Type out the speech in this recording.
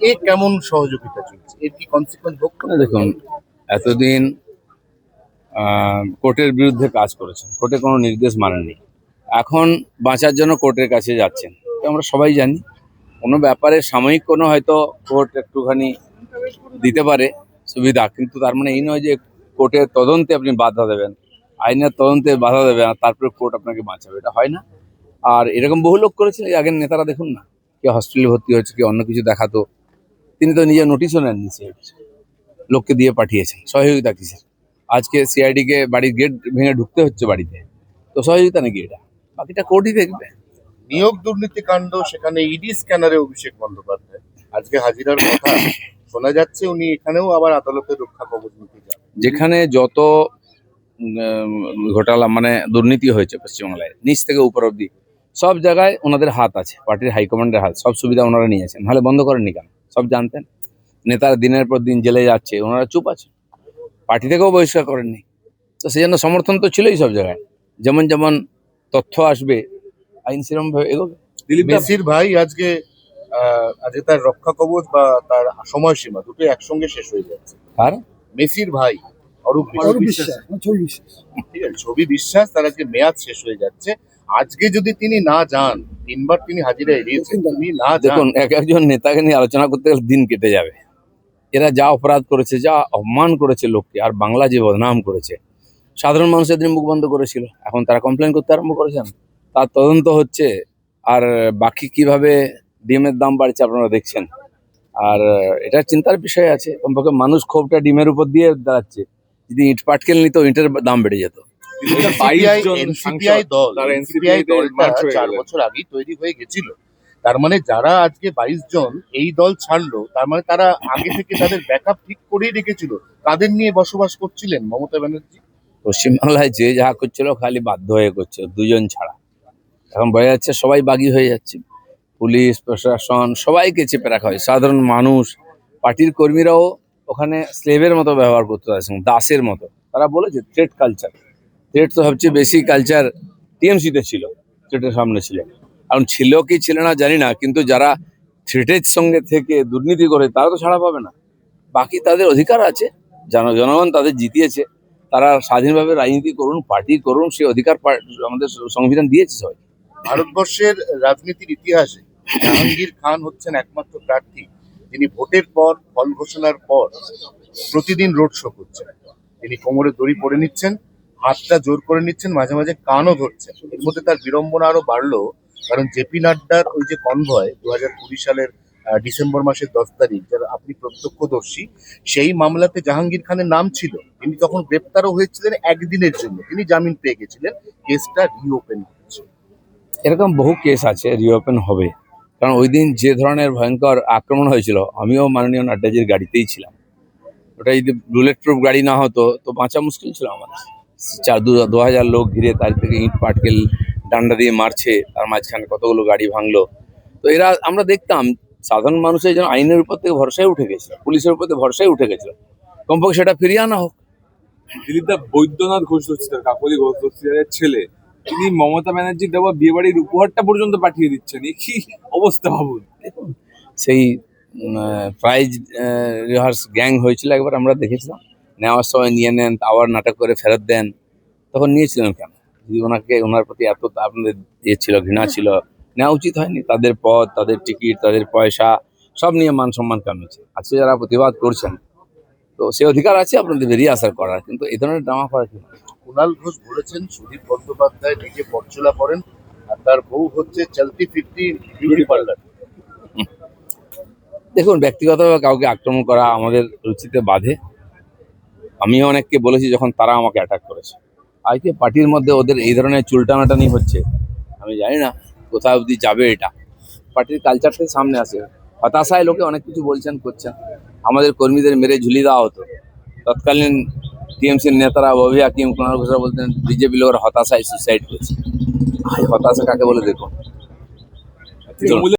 এ কেমন সহযোগিতা চলছে, এর কি কনসিকুয়েন্স ভোগ না, দেখুন, এতদিন কোর্টের বিরুদ্ধে কাজ করেছেন, কোর্টে কোনো নির্দেশ মানেননি। এখন বাঁচার জন্য কোর্টের কাছে যাচ্ছেন, তো আমরা সবাই জানি কোনো ব্যাপারে সাময়িক কোনো হয়তো কোর্ট একটুখানি দিতে পারে সুবিধা, কিন্তু তার মানে এই নয় যে কোর্টের তদন্তে আপনি বাধা দেবেন, আইনের তদন্তে বাধা দেবেন আর তারপরে কোর্ট আপনাকে বাঁচাবে, এটা হয় না। আর এরকম বহু লোক করেছে, এই আগের নেতারা দেখুন না, কেউ হসপিটালে ভর্তি হয়েছে, কেউ অন্য কিছু দেখাতো, তিনি তো নিজের নোটিশও নেননি, সে লোককে দিয়ে পাঠিয়েছেন সহযোগিতা কিসের। আজকে সিআইডি কে বাড়ির গেট ভেঙে ঢুকতে হচ্ছে বাড়িতে, তো সহযোগিতা নাকি এটা? বাকিটা কোর্টই দেখবে। নিয়োগ দুর্নীতি কাণ্ড, সেখানে ইডি স্ক্যানারে অভিষেক বন্দ্যোপাধ্যায় আজকে হাজিরার কথা শোনা যাচ্ছে, উনি এখানেও আবার আদালতের রক্ষা কবচ নিতে যান। যেখানে যত ঘোটালা মানে দুর্নীতি হয়েছে পশ্চিমবাংলায় নিচ থেকে উপর অব্দি সব জায়গায় ওনাদের হাত আছে, পার্টির হাইকমান্ডের হাত, সব সুবিধা ওনারা নিয়েছেন, নাহলে বন্ধ করেননি কেন? সব জানতেন। নেতারা দিনের পর দিন জেলে যাচ্ছে, ওনারা চুপ আছে, পার্টি থেকেও বহিষ্কার করেননি। তো সেই জন্য সমর্থন তো ছিলই সব জায়গায়, যেমন যেমন তথ্য আসবে আইন সেরকম ভাবে এগোবে। মেসির ভাই আজকে আজকে তার রক্ষা কবচ বা তার সময়সীমা দুটো একসঙ্গে শেষ হয়ে যাচ্ছে। আর মেসির ভাই অরূপ বিশ্বাস, ঠিক আছে, ছবি বিশ্বাস, তার আজকে মেয়াদ শেষ হয়ে যাচ্ছে। আজকে যদি তিনি না যান, তিনবার তিনি হাজিরা এড়িয়েছেন, তিনি না যান, দেখুন, এক একজন নেতাকে নিয়ে আলোচনা করতে গেলে দিন কেটে যাবে। এরা যা অপরাধ করেছে, যা অপমান করেছে লোককে, আর বাংলা যে বদনাম করেছে, সাধারণ মানুষের দিন মুখ বন্ধ করেছিল, এখন তারা কমপ্লেন করতে আরম্ভ করেছেন, তার তদন্ত হচ্ছে। আর বাকি কিভাবে ডিমের দাম বাড়ছে আপনারা দেখছেন। আর এটা চিন্তার বিষয় আছে, কমপক্ষে মানুষ ক্ষোভটা ডিমের উপর দিয়ে দাঁড়াচ্ছে। যদি ইট পাটকেল নিত, ইটের দাম বেড়ে যেত। এনসিপিআই দলটা 4 বছর আগেই তৈরি হয়ে গেছিল। তার মানে যারা আজকে 22 জন এই দল ছাড়লো, তার মানে তারা আগে থেকে তাদের ব্যাকআপ ঠিক করেই রেখেছিল। কাদের নিয়ে বসবাস করছিলেন মমতা ব্যানার্জি? পশ্চিমবাংলায় যে যা করছিল খালি বাধ্য হয়ে করছে, দুজন ছাড়া। এখন বোঝা যাচ্ছে সবাই বাগী হয়ে যাচ্ছে, পুলিশ প্রশাসন সবাইকে চেপে রাখা হয়, সাধারণ মানুষ, পার্টির কর্মীরাও ওখানে স্লেভের মতো ব্যবহার করতে পারছে, দাসের মতো। তারা বলেছে থ্রেট কালচার, থ্রেট তো সবচেয়ে বেশি কালচার টিএমসিতে ছিল, থ্রেটের সামনে ছিল। এখন ছিল কি ছিল না জানি না, কিন্তু যারা থ্রেটের সঙ্গে থেকে দুর্নীতি করে তারা তো ছাড়া পাবে না। বাকি তাদের অধিকার আছে, জনগণ তাদের জিতিয়েছে, তারা স্বাধীনভাবে রাজনীতি করুন, পার্টি করুন, সেই অধিকার আমাদের সংবিধান দিয়েছে সবাই। ভারতবর্ষের রাজনীতির ইতিহাসে জাহাঙ্গীর খান হচ্ছেন একমাত্র প্রার্থী যিনি ভোটের পর, ফল ঘোষণার পর প্রতিদিন রোড শো করছেন। তিনি কোমরে দড়ি পরে নিচ্ছেন, হাতটা জোর করে নিচ্ছেন, মাঝে মাঝে কানও ধরছেন। এর মধ্যে তার বিড়ম্বনা আরো বাড়লো, কারণ জেপি নাড্ডার ওই যে কনভয় 2020 সালের ডিসেম্বর মাসের 10 তারিখ, যারা আপনি প্রত্যক্ষদর্শী, সেই মামলাতে জাহাঙ্গীর খানের নাম ছিল। তিনি তখন গ্রেপ্তারও হয়েছিলেন একদিনের জন্য, তিনি জামিন পেয়ে গেছিলেন। কেসটা রিওপেন হচ্ছে। এরকম বহু কেস আছে, রিওপেন হবে। কারণ ওই দিন যে ধরনের ভয়ঙ্কর আক্রমণ হয়েছিল, আমিও মাননীয় নাড্ডাজির গাড়িতেই ছিলাম। ওটা যদি বুলেট প্রুফ গাড়ি না হতো তো বাঁচা মুশকিল ছিল আমাদের। 2,000 লোক ঘিরে, তার থেকে ইট পাটকেল ডান্ডা দিয়ে মারছে, তার মাঝখানে কতগুলো গাড়ি ভাঙলো। তো এরা আমরা দেখতাম সাধারণ মানুষের যেন আইনের উপর থেকে ভরসায় উঠে গেছিল, পুলিশের উপর থেকে ভরসায় উঠে গেছিল। কমপক্ষে সেটা ফিরিয়ে আনা হোক। দিলীপদা, বৈদ্যনাথ ঘোষ দস্তিদার, কাকলি ঘোষ দস্তিদারের ছেলে, তিনি মমতা ব্যানার্জির দেওয়া বিয়ে বাড়ির উপহারটা পর্যন্ত পাঠিয়ে দিচ্ছেন, এ কি অবস্থা ভাবুন। দেখুন, সেই প্রাইজ রিহার্স গ্যাং হয়েছিল একবার, আমরা দেখেছিলাম, নেওয়ার সময় নিয়ে নেন, আবার নাটক করে ফেরত দেন। তখন নিয়েছিলেন কেন? যদি ওনার প্রতি এত আপনাদের ইয়ে ছিল, ঘৃণা ছিল, নেওয়া উচিত হয়নি? তাদের পদ, তাদের টিকিট, তাদের পয়সা সব নিয়ে মান সম্মান কেন হচ্ছে? আজকে যারা প্রতিবাদ করছেন, তো সে অধিকার আছে আপনাদের বেরিয়ে আসার করার, কিন্তু এই ধরনের ড্রামা করা কি? কুণাল ঘোষ বলেছেন সুদীপ বন্দ্যোপাধ্যায় নিজে পরচুলা করেন, আর তার বউ হচ্ছে চলতি ফিরতি বিউটি পার্লার। দেখুন, ব্যক্তিগতভাবে কাউকে আক্রমণ করা আমাদের রুচিতে বাধে। আমিও অনেককে বলেছি যখন তারা আমাকে অ্যাটাক করেছে। আজকে পার্টির মধ্যে ওদের এই ধরনের চুলটানাটানি হচ্ছে, আমি জানি না কোথায় অবধি যাবে এটা। পার্টির কালচারটাই সামনে আসে, হতাশায় লোকে অনেক কিছু বলছেন, করছেন। আমাদের কর্মীদের মেরে ঝুলিয়ে দেওয়া হতো, তৎকালীন টিএমসির নেতারা ববি হাকিম, কুণাল ঘোষরা বলতেন বিজেপি লোকের হতাশায় সুসাইড করছে। হতাশা কাকে বলে দেখুন।